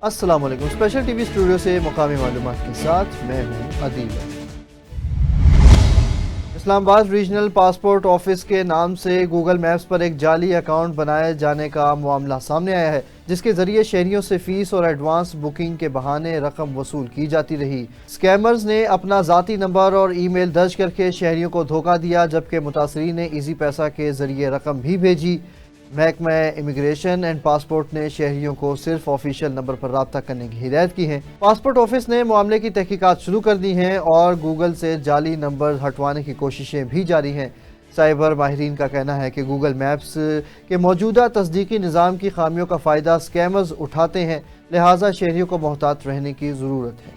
السلام علیکم۔ Special T V studio سے مقامی معلومات کے ساتھ میں ہوں عدیل۔ اسلام آباد ریجنل پاسپورٹ آفس کے نام سے گوگل میپس پر ایک جعلی اکاؤنٹ بنائے جانے کا معاملہ سامنے آیا ہے، جس کے ذریعے شہریوں سے فیس اور ایڈوانس بکنگ کے بہانے رقم وصول کی جاتی رہی۔ اسکیمرز نے اپنا ذاتی نمبر اور ای میل درج کر کے شہریوں کو دھوکہ دیا، جبکہ متاثرین نے ایزی پیسہ کے ذریعے رقم بھی بھیجی۔ محکمہ امیگریشن اینڈ پاسپورٹ نے شہریوں کو صرف آفیشیل نمبر پر رابطہ کرنے کی ہدایت کی ہے۔ پاسپورٹ آفس نے معاملے کی تحقیقات شروع کر دی ہیں اور گوگل سے جعلی نمبر ہٹوانے کی کوششیں بھی جاری ہیں۔ سائبر ماہرین کا کہنا ہے کہ گوگل میپس کے موجودہ تصدیقی نظام کی خامیوں کا فائدہ اسکیمرز اٹھاتے ہیں، لہٰذا شہریوں کو محتاط رہنے کی ضرورت ہے۔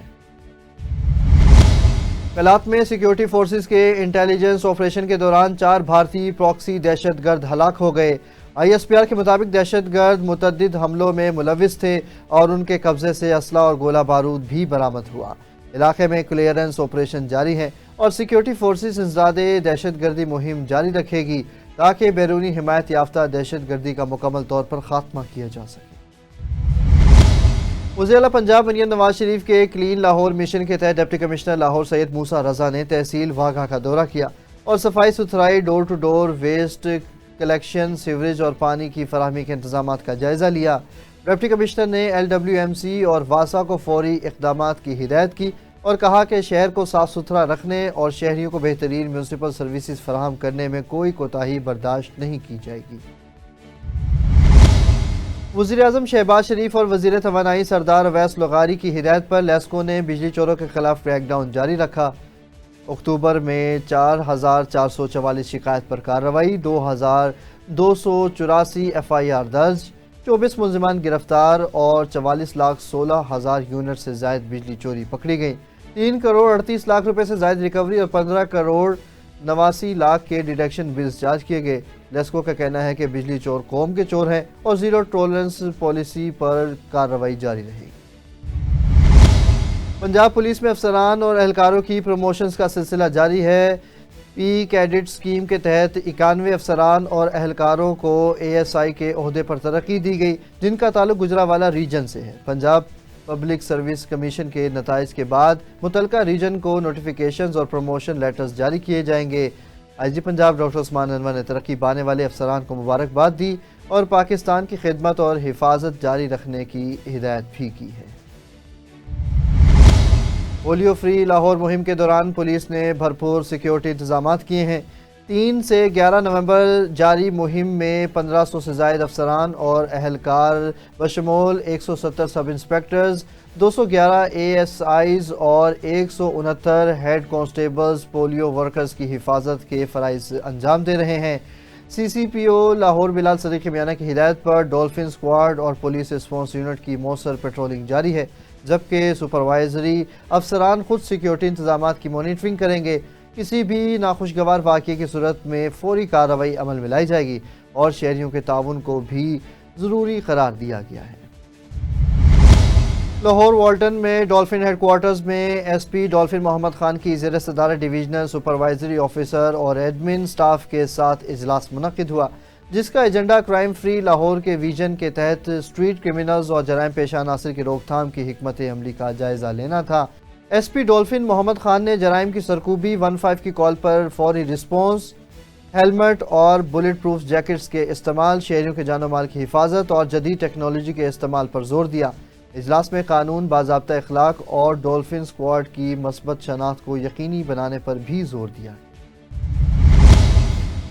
کلات میں سیکیورٹی فورسز کے انٹیلیجنس آپریشن کے دوران 4 بھارتی پراکسی دہشت گرد ہلاک ہو گئے۔ ISPR کے مطابق دہشت گرد متعدد حملوں میں ملوث تھے اور ان کے قبضے سے اسلحہ اور گولہ بارود بھی برآمد ہوا۔ علاقے میں کلیئرنس آپریشن جاری ہے اور سیکیورٹی فورسز انسداد دہشت گردی مہم جاری رکھے گی تاکہ بیرونی حمایت یافتہ دہشت گردی کا مکمل طور پر خاتمہ کیا جا سکے۔ وزیر اعلیٰ پنجاب مریم نواز شریف کے کلین لاہور مشن کے تحت ڈپٹی کمشنر لاہور سید موسیٰ رضا نے تحصیل واگھا کا دورہ کیا اور صفائی ستھرائی، door to door waste collection, sewerage اور پانی کی فراہمی کے انتظامات کا جائزہ لیا۔ ڈپٹی کمشنر نے LWMC اور واسا کو فوری اقدامات کی ہدایت کی اور کہا کہ شہر کو صاف ستھرا رکھنے اور شہریوں کو بہترین میونسپل سروسز فراہم کرنے میں کوئی کوتاہی برداشت نہیں کی جائے گی۔ وزیر اعظم شہباز شریف اور وزیر توانائی سردار اویس لغاری کی ہدایت پر لیسکو نے بجلی چوروں کے خلاف کریک ڈاؤن جاری رکھا۔ اکتوبر میں 4444 شکایت پر کارروائی، 2284 FIR درج، 24 ملزمان گرفتار اور 44,16,000 یونٹ سے زائد بجلی چوری پکڑی گئی۔ 3 کروڑ 38 لاکھ روپے سے زائد ریکوری اور 15 کروڑ 89 لاکھ کے ڈیڈکشن بلز چارج کیے گئے۔ لیسکو کا کہنا ہے کہ بجلی چور قوم کے چور ہیں اور زیرو ٹولرنس پالیسی پر کارروائی جاری رہے گی۔ پنجاب پولیس میں افسران اور اہلکاروں کی پروموشنز کا سلسلہ جاری ہے۔ پی کیڈٹ اسکیم کے تحت 91 افسران اور اہلکاروں کو ASI کے عہدے پر ترقی دی گئی، جن کا تعلق گجرانوالہ ریجن سے ہے۔ پنجاب پبلک سروس کمیشن کے نتائج کے بعد متعلقہ ریجن کو نوٹیفیکیشنز اور پروموشن لیٹرز جاری کیے جائیں گے۔ IG پنجاب ڈاکٹر عثمان انور نے ترقی پانے والے افسران کو مبارکباد دی اور پاکستان کی خدمت اور حفاظت جاری رکھنے کی ہدایت بھی کی ہے۔ پولیو فری لاہور مہم کے دوران پولیس نے بھرپور سیکیورٹی انتظامات کیے ہیں۔ 3 سے 11 نومبر جاری مہم میں 1500 سے زائد افسران اور اہلکار بشمول 170 سب انسپیکٹرز، 211 ASIs اور 169 ہیڈ کانسٹیبلز پولیو ورکرز کی حفاظت کے فرائض انجام دے رہے ہیں۔ CCPO لاہور بلال صدیق میانہ کی ہدایت پر ڈولفن اسکواڈ اور پولیس رسپانس یونٹ کی موثر پیٹرولنگ جاری ہے، جبکہ سپروائزری افسران خود سیکیورٹی انتظامات کی مانیٹرنگ کریں گے۔ کسی بھی ناخوشگوار واقعے کی صورت میں فوری کارروائی عمل میں لائی جائے گی اور شہریوں کے تعاون کو بھی ضروری قرار دیا گیا ہے۔ لاہور والٹن میں ڈولفن ہیڈ کوارٹرز میں SP ڈولفن محمد خان کی زیر صدارت ڈویژنل سپروائزری آفیسر اور ایڈمن سٹاف کے ساتھ اجلاس منعقد ہوا، جس کا ایجنڈا کرائم فری لاہور کے ویژن کے تحت اسٹریٹ کرمنلز اور جرائم پیشہ عناصر کی روک تھام کی حکمت عملی کا جائزہ لینا تھا۔ SP ڈولفن محمد خان نے جرائم کی سرکوبی 15 کی کال پر فوری رسپانس، ہیلمٹ اور بلٹ پروف جیکٹس کے استعمال، شہریوں کے جان و مال کی حفاظت اور جدید ٹیکنالوجی کے استعمال پر زور دیا۔ اجلاس میں قانون، باضابطہ اخلاق اور ڈولفن اسکواڈ کی مثبت شناخت کو یقینی بنانے پر بھی زور دیا۔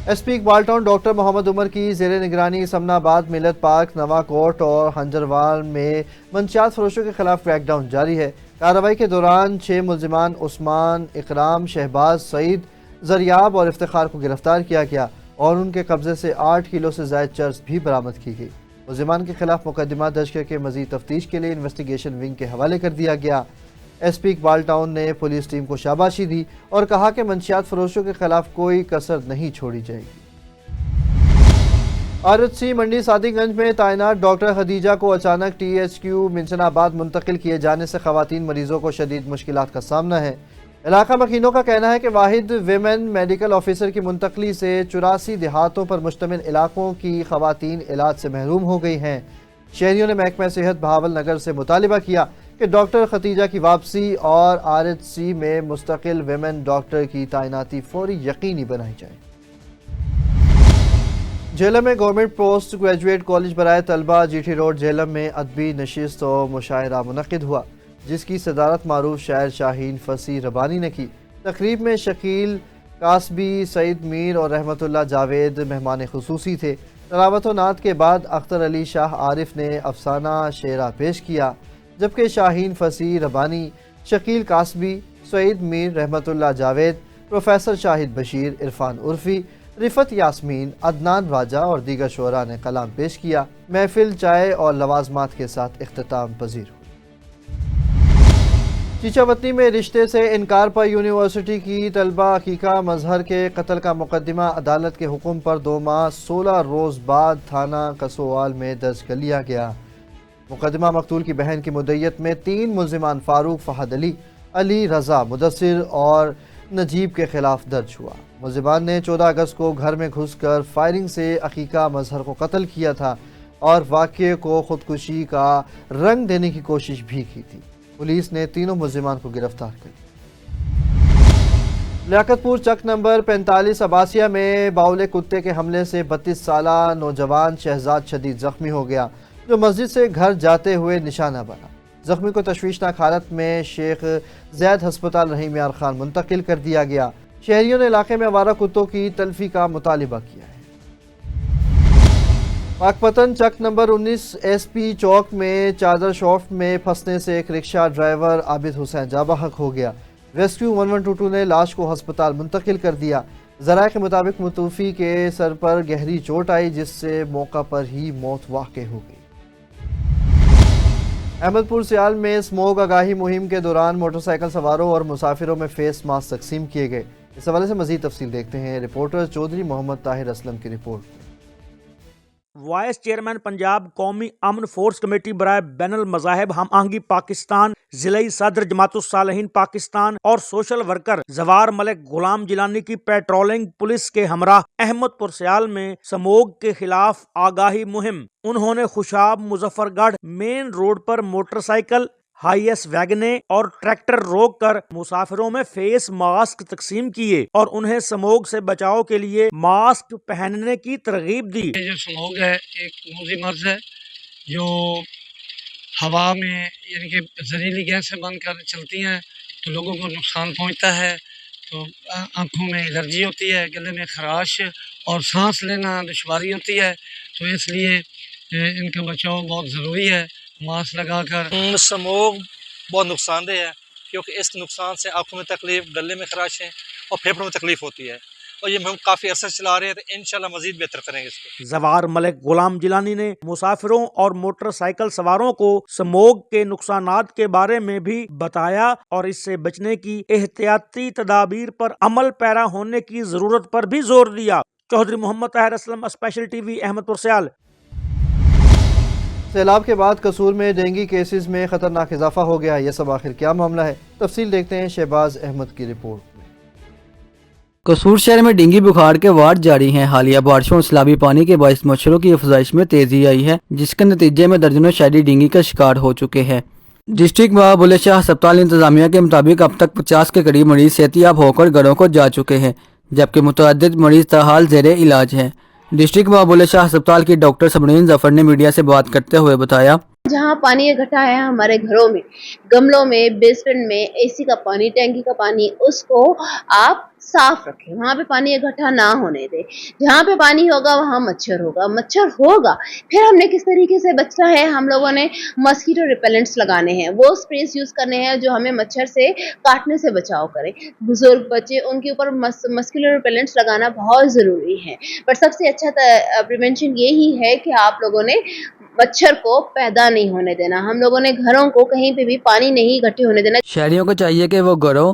SP Iqbal town doctor Muhammad Umar کی زیر نگرانی سمنا آباد، ملت پارک، نواں کوٹ اور ہنجروال میں منشیات فروشوں کے خلاف کریک ڈاؤن جاری ہے۔ کارروائی کے دوران 6 ملزمان عثمان، اکرام، شہباز، سعید، زریاب اور افتخار کو گرفتار کیا گیا اور ان کے قبضے سے 8 کلو سے زائد چرس بھی برآمد کی گئی۔ ملزمان کے خلاف مقدمہ درج کر کے مزید تفتیش کے لیے انویسٹیگیشن ونگ کے حوالے کر دیا گیا۔ SP اقبال ٹاؤن نے پولیس ٹیم کو شاباشی دی اور کہا کہ منشیات فروشوں کے خلاف کوئی کسر نہیں چھوڑی جائے گی۔ RHC منڈی صادق گنج میں تعینات ڈاکٹر خدیجہ کو اچانک THQ منشن آباد منتقل کیے جانے سے خواتین مریضوں کو شدید مشکلات کا سامنا ہے۔ علاقہ مکینوں کا کہنا ہے کہ واحد ویمن میڈیکل آفیسر کی منتقلی سے 84 دیہاتوں پر مشتمل علاقوں کی خواتین علاج سے محروم ہو گئی ہیں۔ شہریوں نے محکمہ صحت بہاول نگر سے مطالبہ کیا کہ ڈاکٹر ختیجہ کی واپسی اور RHC میں مستقل ویمن ڈاکٹر کی تعیناتی فوری یقینی بنائی جائے۔ جہلم میں گورنمنٹ پوسٹ گریجویٹ کالج برائے طلبہ GT روڈ جہلم میں ادبی نشست و مشاعرہ منعقد ہوا، جس کی صدارت معروف شاعر شاہین فصیح ربانی نے کی۔ تقریب میں شکیل قاسبی، سعید میر اور رحمت اللہ جاوید مہمان خصوصی تھے۔ تلاوت و نعت کے بعد اختر علی شاہ عارف نے افسانہ شعرا پیش کیا، جبکہ شاہین فصیح ربانی، شکیل قاسبی، سعید میر، رحمت اللہ جاوید، پروفیسر شاہد بشیر، عرفان عرفی، رفت یاسمین، عدنان راجہ اور دیگر شعراء نے کلام پیش کیا۔ محفل چائے اور لوازمات کے ساتھ اختتام پذیر ہوئی۔ چیچا وطنی میں رشتے سے انکار پر یونیورسٹی کی طلبہ عقیقہ مظہر کے قتل کا مقدمہ عدالت کے حکم پر 2 ماہ 16 روز بعد تھانہ کسوال میں درج کر لیا گیا۔ مقدمہ مقتول کی بہن کی مدعیت میں 3 ملزمان فاروق، فہد علی رضا، مدثر اور نجیب کے خلاف درج ہوا۔ ملزمان نے 14 اگست کو گھر میں گھس کر فائرنگ سے عقیقہ مظہر کو قتل کیا تھا اور واقعے کو خودکشی کا رنگ دینے کی کوشش بھی کی تھی۔ پولیس نے تینوں ملزمان کو گرفتار کر لیا۔ لیاقت پور چک نمبر 45 عباسیہ میں باولے کتے کے حملے سے 32 سالہ نوجوان شہزاد شدید زخمی ہو گیا، جو مسجد سے گھر جاتے ہوئے نشانہ بنا۔ زخمی کو تشویشناک حالت میں شیخ زید ہسپتال رحیم یار خان منتقل کر دیا گیا۔ شہریوں نے علاقے میں آوارہ کتوں کی تلفی کا مطالبہ کیا ہے۔ پاکپتن چک نمبر 19 SP چوک میں چادر شاپ میں پھنسنے سے ایک رکشہ ڈرائیور عابد حسین جاں بحق ہو گیا۔ ریسکیو 1122 نے لاش کو ہسپتال منتقل کر دیا۔ ذرائع کے مطابق متوفی کے سر پر گہری چوٹ آئی، جس سے موقع پر ہی موت واقع ہو گئی۔ احمد پور سیال میں اسموگ آگاہی مہم کے دوران موٹر سائیکل سواروں اور مسافروں میں فیس ماسک تقسیم کیے گئے۔ اس حوالے سے مزید تفصیل دیکھتے ہیں رپورٹر چودھری محمد طاہر اسلم کی رپورٹ۔ وائس چیئرمین پنجاب قومی امن فورس کمیٹی برائے بین المذاہب ہم آہنگی پاکستان، ضلعی صدر جماعت الصالحین پاکستان اور سوشل ورکر زوار ملک غلام جیلانی کی پیٹرولنگ پولیس کے ہمراہ احمد پور سیال میں سموگ کے خلاف آگاہی مہم۔ انہوں نے خوشاب مظفر گڑھ مین روڈ پر موٹر سائیکل، ہائی ایس ویگنیں اور ٹریکٹر روک کر مسافروں میں فیس ماسک تقسیم کیے اور انہیں سموگ سے بچاؤ کے لیے ماسک پہننے کی ترغیب دی۔ یہ جو سموگ ہے ایک موذی مرض ہے جو ہوا میں یعنی کہ زہریلی گیس سے بن کر چلتی ہیں تو لوگوں کو نقصان پہنچتا ہے، تو آنکھوں میں الرجی ہوتی ہے، گلے میں خراش اور سانس لینا دشواری ہوتی ہے، تو اس لیے ان کا بچاؤ بہت ضروری ہے ماسک لگا کر۔ سموگ بہت نقصان دہ ہے کیونکہ اس نقصان سے آنکھوں میں تکلیف، گلے میں خراشیں اور پھیپھڑوں میں تکلیف ہوتی ہے، اور یہ ہم کافی عرصے چلا رہے ہیں، تو انشاءاللہ مزید بہتر کریں گے اس کو۔ زوار ملک غلام جیلانی نے مسافروں اور موٹر سائیکل سواروں کو سموگ کے نقصانات کے بارے میں بھی بتایا اور اس سے بچنے کی احتیاطی تدابیر پر عمل پیرا ہونے کی ضرورت پر بھی زور دیا۔ Chaudhry Muhammad Tahir Aslam, special T V, Ahmadpur Sial. سیلاب کے بعد قصور میں ڈینگی کیسز میں خطرناک اضافہ ہو گیا۔ یہ سب آخر کیا معاملہ ہے؟ تفصیل دیکھتے ہیں شہباز احمد کی رپورٹ میں۔ قصور شہر میں ڈینگی بخار کے وارڈ جاری ہیں۔ حالیہ بارشوں اور سیلابی پانی کے باعث مچھروں کی افزائش میں تیزی آئی ہے، جس کے نتیجے میں درجنوں شہری ڈینگی کا شکار ہو چکے ہیں۔ ڈسٹرکٹ و بلے شاہ ہسپتال انتظامیہ کے مطابق اب تک 50 کے قریب مریض صحت یاب ہو کر گھروں کو جا چکے ہیں، جبکہ متعدد مریض تاحال زیر علاج ہیں۔ ڈسٹرکٹ و بلے شاہ ہسپتال کی ڈاکٹر سبرین ظفر نے میڈیا سے بات کرتے ہوئے بتایا، جہاں پانی اکٹھا ہے ہمارے گھروں میں، گملوں میں، بیسمنٹ میں، اے سی کا پانی، ٹینکی کا پانی، اس کو آپ صاف رکھیں، وہاں پہ پانی اکٹھا نہ ہونے دیں۔ جہاں پہ پانی ہوگا وہاں مچھر ہوگا، مچھر ہوگا پھر ہم نے کس طریقے سے بچنا ہے، ہم لوگوں نے مسکیٹو ریپیلنٹس لگانے ہیں، وہ اسپریز یوز کرنے ہیں جو ہمیں مچھر سے کاٹنے سے بچاؤ کریں۔ بزرگ بچے ان کے اوپر مسکیٹو ریپیلنٹس لگانا بہت ضروری ہے، پر سب سے اچھا پریونشن یہی ہے کہ آپ لوگوں نے مچھر کو پیدا نہیں ہونے دینا، ہم لوگوں نے گھروں کو کہیں پہ بھی پانی نہیں اکٹھے ہونے دینا۔ شہریوں کو چاہیے کہ وہ گھروں